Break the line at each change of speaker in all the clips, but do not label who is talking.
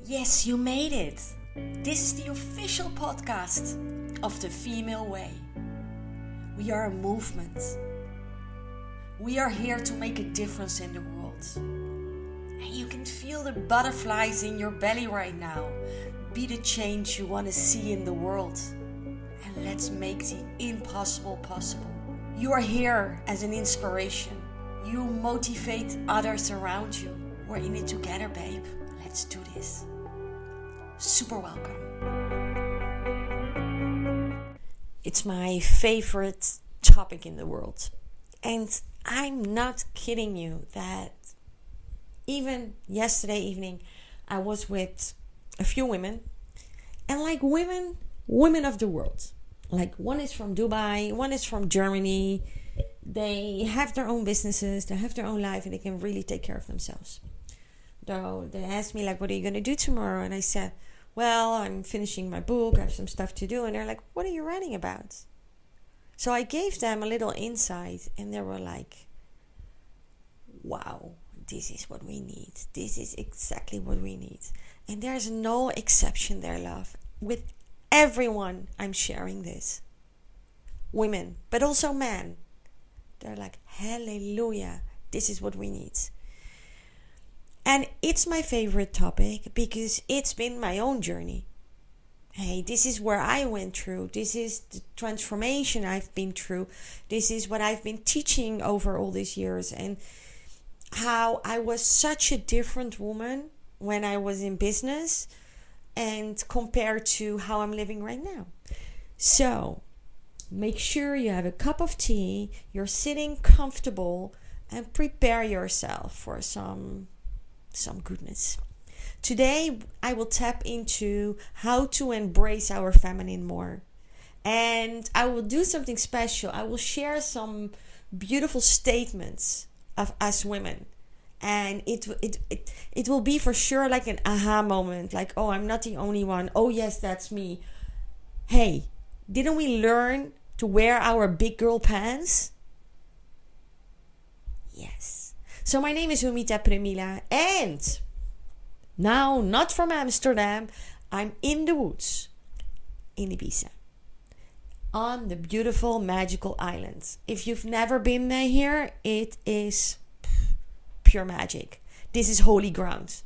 Yes, you made it. This is the official podcast of the Female Way. We are a movement. We are here to make a difference in the world. And you can feel the butterflies in your belly right now. Be the change you want to see in the world. And let's make the impossible possible. You are here as an inspiration. You motivate others around you. We're in it together, babe. Let's do this. Super welcome. It's my favorite topic in the world. And I'm not kidding you that even yesterday evening I was with a few women. And like women of the world. Like one is from Dubai, one is from Germany. They have their own businesses, they have their own life, and they can really take care of themselves. Though they asked me, like, what are you going to do tomorrow? And I said, well, I'm finishing my book, I have some stuff to do. And they're like, what are you writing about? So I gave them a little insight, and they were like, wow, this is what we need. This is exactly what we need. And there's no exception there, love. With everyone I'm sharing this. Women, but also men. They're like, hallelujah, this is what we need. And it's my favorite topic because it's been my own journey. Hey, this is where I went through. This is the transformation I've been through. This is what I've been teaching over all these years. And how I was such a different woman when I was in business and compared to how I'm living right now. So make sure you have a cup of tea, you're sitting comfortable, and prepare yourself for some goodness. Today, I will tap into how to embrace our feminine more. And I will do something special. I will share some beautiful statements of us women. And it will be for sure like an aha moment. Like, oh, I'm not the only one. Oh, yes, that's me. Hey, didn't we learn to wear our big girl pants? Yes. So my name is Humita Premmiela, and now not from Amsterdam, I'm in the woods in Ibiza on the beautiful magical island. If you've never been there here, it is pure magic. This is holy ground.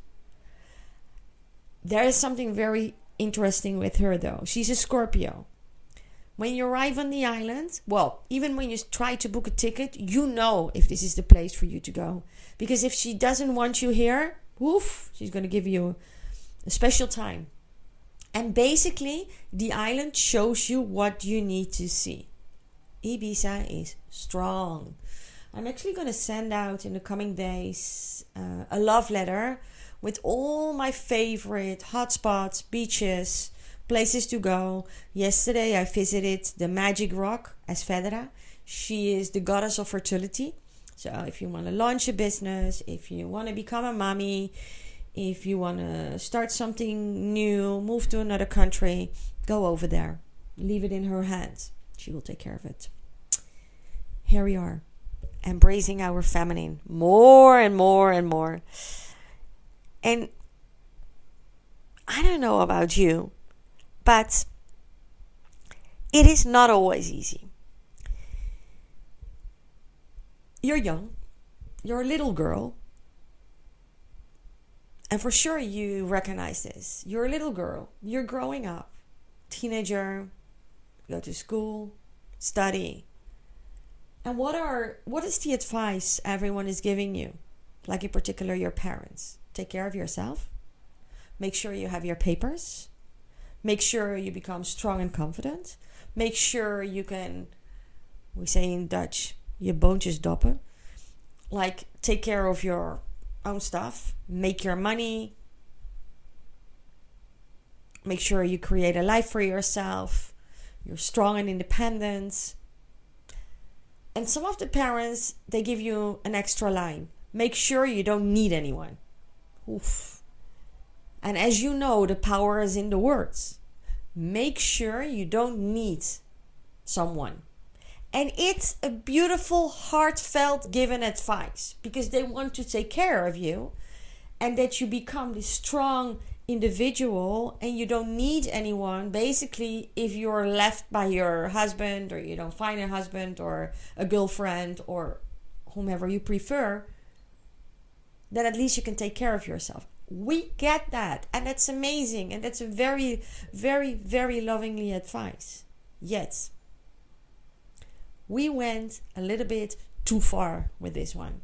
There is something very interesting with her though. She's a Scorpio. When you arrive on the island, well, even when you try to book a ticket, you know if this is the place for you to go. Because if she doesn't want you here, woof, she's going to give you a special time. And basically, the island shows you what you need to see. Ibiza is strong. I'm actually going to send out in the coming days a love letter with all my favorite hotspots, beaches, places to go. Yesterday I visited the Magic Rock as Federa. She is the goddess of fertility. So if you want to launch a business, if you want to become a mommy, if you want to start something new, move to another country, go over there. Leave it in her hands. She will take care of it. Here we are, embracing our feminine more and more and more. And I don't know about you, but it is not always easy. You're young. You're a little girl. And for sure you recognize this. You're a little girl. You're growing up. Teenager. Go to school. Study. And what is the advice everyone is giving you? Like in particular your parents. Take care of yourself. Make sure you have your papers. Make sure you become strong and confident. Make sure you can, we say in Dutch, je boontjes doppen. Like, take care of your own stuff. Make your money. Make sure you create a life for yourself. You're strong and independent. And some of the parents, they give you an extra line. Make sure you don't need anyone. Oof. And as you know, the power is in the words. Make sure you don't need someone. And it's a beautiful, heartfelt given advice because they want to take care of you and that you become this strong, individual and you don't need anyone. Basically, if you're left by your husband, or you don't find a husband or a girlfriend or whomever you prefer, then at least you can take care of yourself. We get that, and that's amazing, and that's a very, very, very lovingly advice. Yet we went a little bit too far with this one.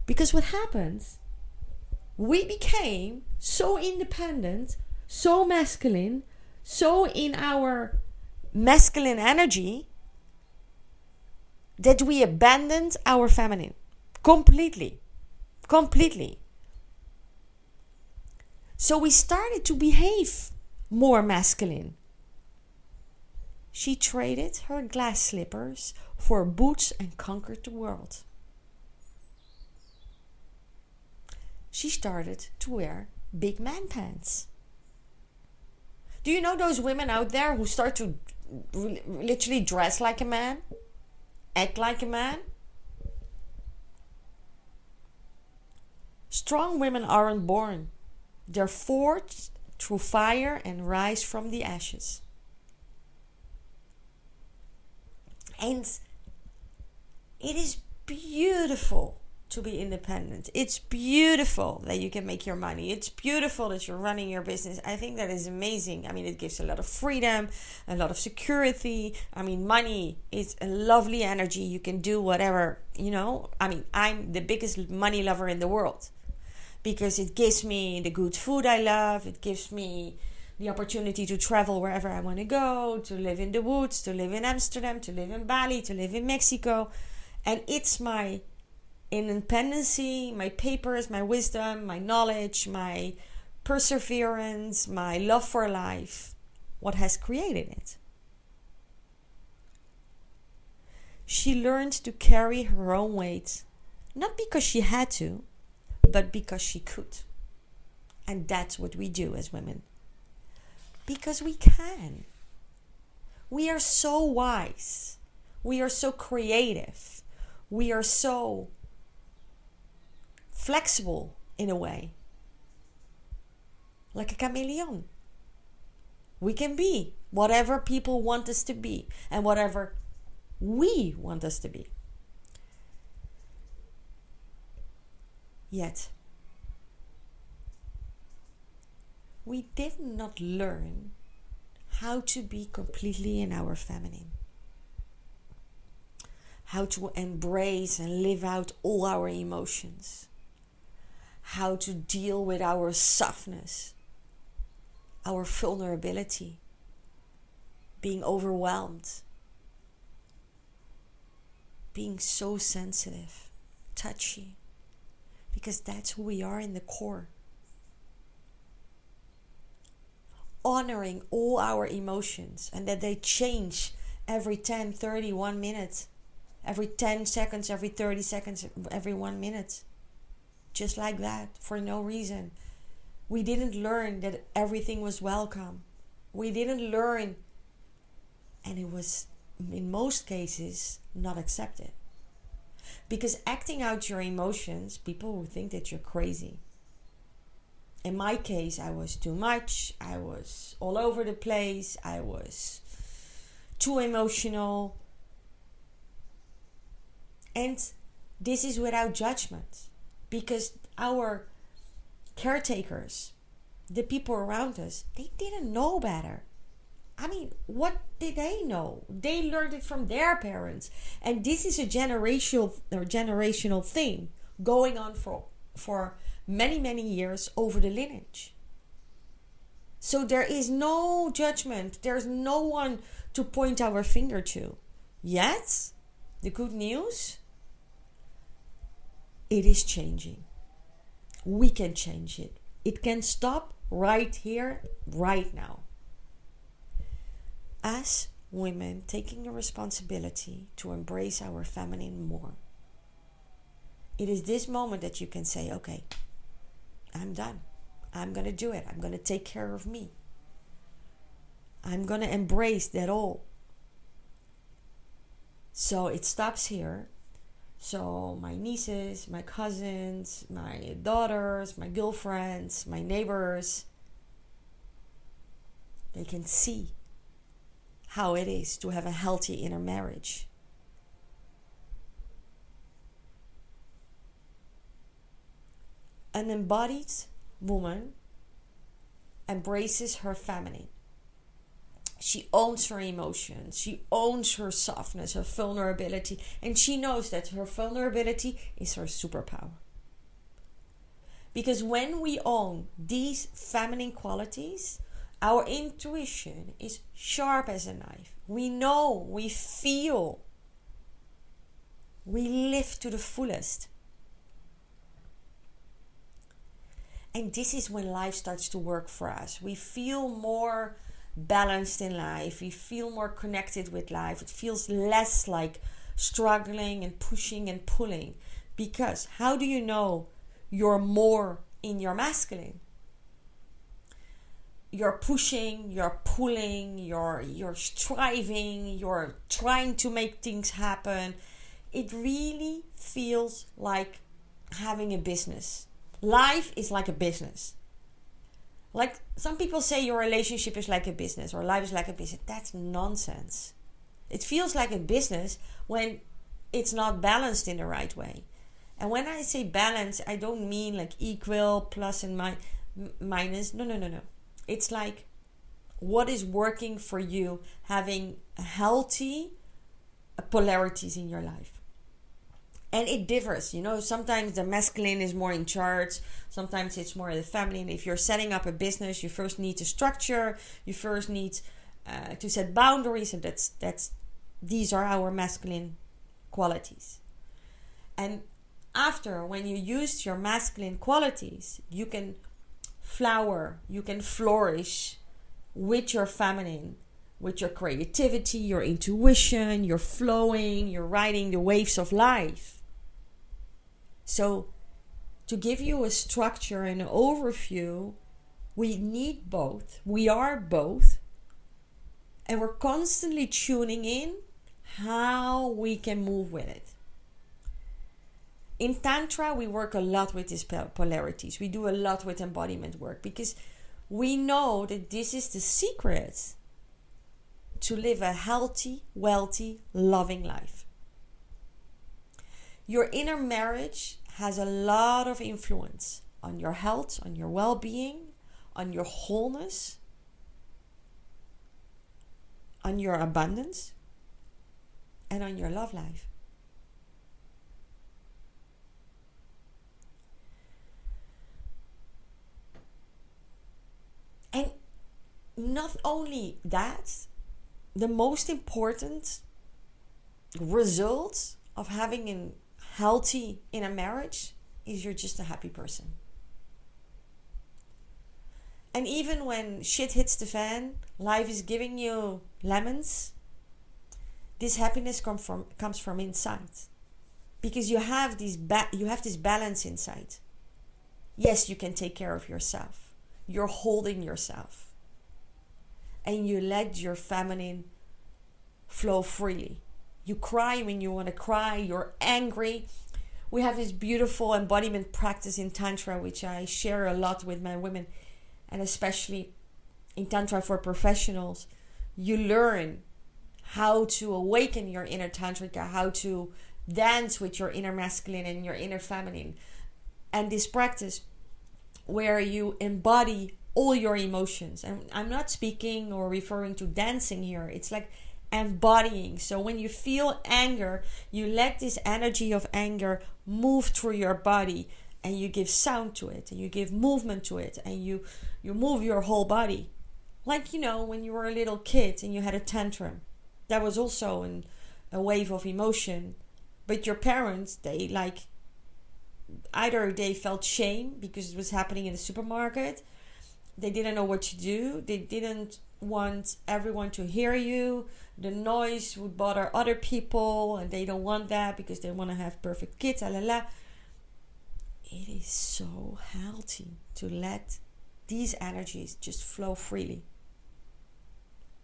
Because what happens, we became so independent, so masculine, so in our masculine energy, that we abandoned our feminine completely. So we started to behave more masculine. She traded her glass slippers for boots and conquered the world. She started to wear big man pants. Do you know those women out there who start to literally dress like a man? Act like a man? Strong women aren't born. They're forged through fire and rise from the ashes. And it is beautiful to be independent. It's beautiful that you can make your money. It's beautiful that you're running your business. I think that is amazing. I mean, it gives a lot of freedom, a lot of security. I mean, money is a lovely energy. You can do whatever, you know. I mean, I'm the biggest money lover in the world because it gives me the good food I love. It gives me the opportunity to travel wherever I want to go, to live in the woods, to live in Amsterdam, to live in Bali, to live in Mexico. And it's my independency, my papers, my wisdom, my knowledge, my perseverance, my love for life, what has created it. She learned to carry her own weight, not because she had to, but because she could. And that's what we do as women. Because we can. We are so wise. We are so creative. We are so flexible in a way. Like a chameleon. We can be whatever people want us to be and whatever we want us to be. Yet, we did not learn how to be completely in our feminine. How to embrace and live out all our emotions. How to deal with our softness, our vulnerability, being overwhelmed, being so sensitive, touchy, because that's who we are in the core. Honoring all our emotions and that they change every 10, 30, 1 minute, every 10 seconds, every 30 seconds, every 1 minute. Just like that, for no reason. We didn't learn that everything was welcome. We didn't learn, and it was, in most cases, not accepted. Because acting out your emotions, people will think that you're crazy. In my case, I was too much. I was all over the place. I was too emotional. And this is without judgment. Because our caretakers, the people around us, they didn't know better. I mean, what did they know? They learned it from their parents. And this is a generational thing going on for many, many years over the lineage. So there is no judgment. There's no one to point our finger to. Yet, the good news, it is changing. We can change it. It can stop right here, right now. As women taking the responsibility to embrace our feminine more, it is this moment that you can say, okay, I'm done. I'm going to do it. I'm going to take care of me. I'm going to embrace that all. So it stops here. So my nieces, my cousins, my daughters, my girlfriends, my neighbors, they can see how it is to have a healthy inner marriage. An embodied woman embraces her feminine. She owns her emotions. She owns her softness, her vulnerability. And she knows that her vulnerability is her superpower. Because when we own these feminine qualities, our intuition is sharp as a knife. We know, we feel, we live to the fullest. And this is when life starts to work for us. We feel more balanced in life. We feel more connected with life. It feels less like struggling and pushing and pulling. Because how do you know you're more in your masculine? You're pushing, you're pulling, you're striving, you're trying to make things happen. It really feels like having a business. Life is like a business. Like some people say your relationship is like a business or life is like a business. That's nonsense. It feels like a business when it's not balanced in the right way. And when I say balance, I don't mean like equal, plus and minus. No. It's like what is working for you, having healthy polarities in your life. And it differs, sometimes the masculine is more in charge, sometimes it's more the feminine. If you're setting up a business, you first need to structure, you first need to set boundaries, and these are our masculine qualities. And after, when you use your masculine qualities, you can flower, you can flourish with your feminine, with your creativity, your intuition, you're flowing, you're riding the waves of life. So to give you a structure and an overview, we need both. We are both. And we're constantly tuning in how we can move with it. In Tantra, we work a lot with these polarities. We do a lot with embodiment work because we know that this is the secret to live a healthy, wealthy, loving life. Your inner marriage has a lot of influence on your health, on your well-being, on your wholeness, on your abundance, and on your love life. And not only that, the most important result of having a healthy inner marriage is you're just a happy person. And even when shit hits the fan, life is giving you lemons, this happiness comes from inside. Because you have this balance inside. Yes, you can take care of yourself. You're holding yourself. And you let your feminine flow freely. You cry when you want to cry. You're angry. We have this beautiful embodiment practice in Tantra, which I share a lot with my women. And especially in Tantra for professionals, you learn how to awaken your inner Tantrika, how to dance with your inner masculine and your inner feminine. And this practice where you embody all your emotions. And I'm not speaking or referring to dancing here. It's like embodying. So when you feel anger, you let this energy of anger move through your body, and you give sound to it, and you give movement to it, and you move your whole body. Like, when you were a little kid and you had a tantrum. That was also a wave of emotion. But your parents, either they felt shame because it was happening in the supermarket. They didn't know what to do. They didn't want everyone to hear you. The noise would bother other people, and they don't want that because they want to have perfect kids. It is so healthy to let these energies just flow freely.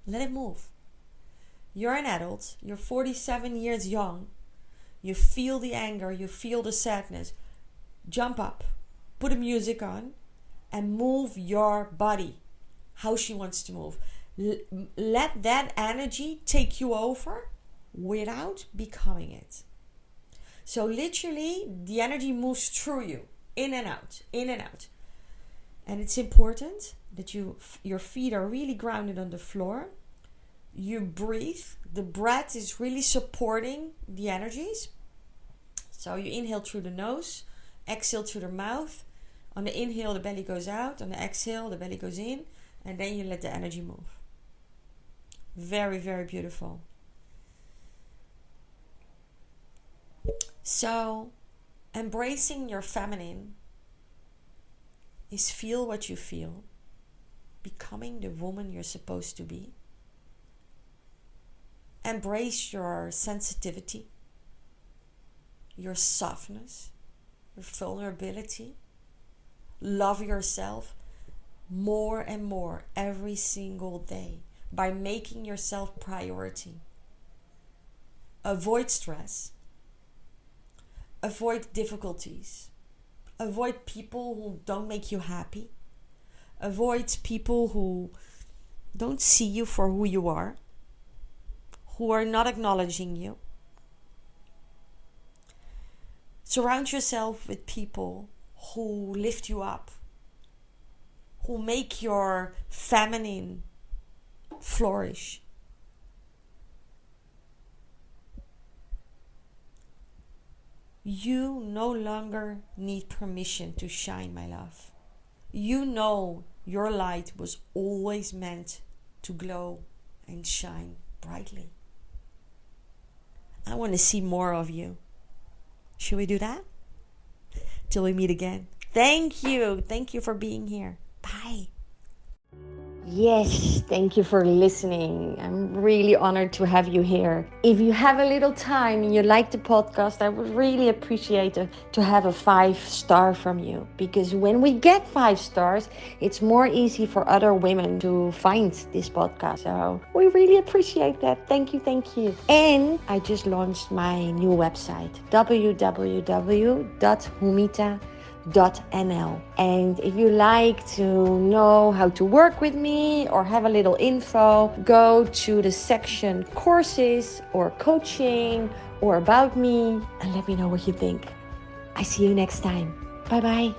Let it move. You're an adult. You're 47 years young. you feel the anger, you feel the sadness, jump up, put the music on, and move your body how she wants to move. Let that energy take you over without becoming it. So literally, the energy moves through you, in and out, in and out. And it's important that your feet are really grounded on the floor. You breathe. The breath is really supporting the energies. So you inhale through the nose, exhale through the mouth. On the inhale, the belly goes out. On the exhale, the belly goes in. And then you let the energy move. Very, very beautiful. So, embracing your feminine is feel what you feel, becoming the woman you're supposed to be. Embrace your sensitivity, your softness, your vulnerability. Love yourself more and more every single day by making yourself priority. Avoid stress. Avoid difficulties. Avoid people who don't make you happy. Avoid people who don't see you for who you are, who are not acknowledging you. Surround yourself with people who lift you up, who make your feminine flourish. You no longer need permission to shine, my love. You know your light was always meant to glow and shine brightly. I want to see more of you. Should we do that? Till we meet again. Thank you. Thank you for being here. Bye. Yes, thank you for listening. I'm really honored to have you here. If you have a little time and you like the podcast, I would really appreciate to have a 5-star from you. Because when we get 5 stars, it's more easy for other women to find this podcast. So we really appreciate that. Thank you, thank you. And I just launched my new website, www.humita.nl. And if you like to know how to work with me or have a little info, go to the section courses or coaching or about me and let me know what you think. I see you next time. Bye bye.